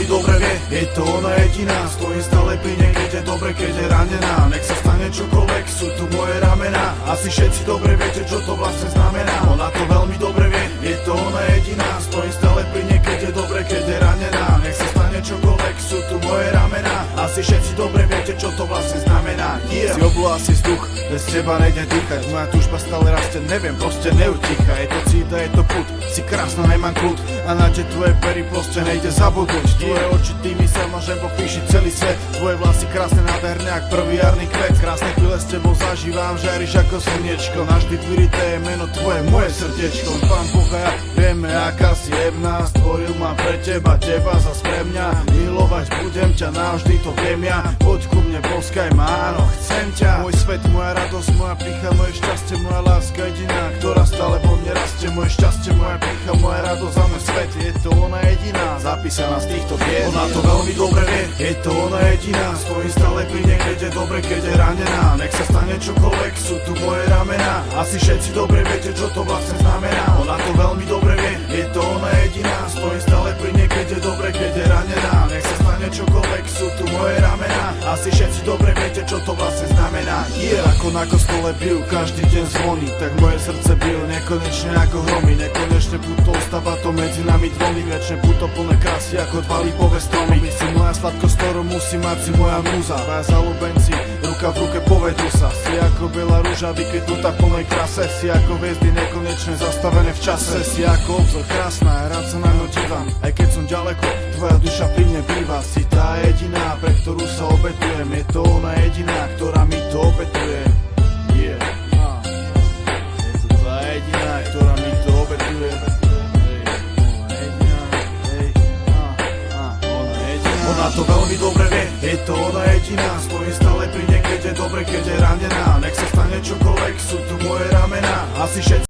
dobre vie, je to ona jediná. Stojím stále pri nej, keď je dobre, keď je ranená. Nech sa stane čokoľvek, sú tu moje ramená. Asi všetci dobre viete, čo to vlastne znamená. Ona to veľmi dobre vie, je to ona jediná. Stojím stále pri nej, keď je dobre, keď je ranená. Nech sa stane čokoľvek, sú tu moje ramená. Asi všetci dobre viete, čo to vlastne znamená. Si obula, si vzduch, bez teba nejde dýchať. Moja túžba stále rastie, neviem, proste neutícha. Je to cíta, je to put, si krásna, nemám kľud. A na tie tvoje pery proste nejde zabudnúť. Tvoje oči, tými sa môžem popíšiť celý svet. Tvoje vlasy krásne, nádherné, jak prvý jarný kvet. Krásne chvíle s tebou zažívam, žaríš ako slniečko. Navždy tvrdité je meno tvoje, moje srdiečko. Pán Boh a ja vieme, aká si jebná. Stvoril ma pre teba, teba zas pre mňa. Milovať budem ťa, navždy to viem ja. Poď ku mne, boskaj ma, áno, chcem ťa. Môj svet, moja radosť, moja pýcha, moje šťastie, moja láska jediná, ktorá stále vo mne rastie. Moje šťastie, moja pýcha, moja radosť a môj svet, je to ona jediná, zapísaná z týchto vied. Ona to veľmi dobre vie, je to ona jediná. Stojím stále pri nej, keď je dobre, keď je ranená. Nech sa stane čokoľvek, sú tu moje ramená. Asi všetci dobre viete, čo to vlastne znamená. Ona to veľmi dobre vie, je to ona jediná. Stojím stále pri nej, keď je dobre, keď je ranená. Nech sa stane čokoľvek, sú tu moje ramená. Asi všetci dobre viete, čo to vlastne znamená. Ako na kostole bijú, každý deň zvoní, tak moje srdce bijú nekonečne ako hromy. Nekonečne puto ostáva to medzi nami dvomi. Večne puto plné krásy ako dva lípové stromy. Si moja sladkosť, ktorú musí mať, si moja múza. Tvaja zaľúbenci, ruka v ruke povedú sa. Si ako biela rúža vykvetnutá v plnej krase. Si ako hviezdy nekonečne zastavené v čase. Si ako obzor krásna, ja rád sa na ňu dívam. Aj keď som ďaleko, tvoja duša pri mne býva. Si tá jediná, pre ktorú sa obetujem. Je to ona jediná, ktorá mi to obetuje. Je to tá jediná, ktorá mi to obetuje. Ona to veľmi dobre vie, je to ona jediná. Stojím stále pri nej, keď je dobre, keď je ranená. Nech sa stane čokoľvek, sú tu moje ramená. Asi všetci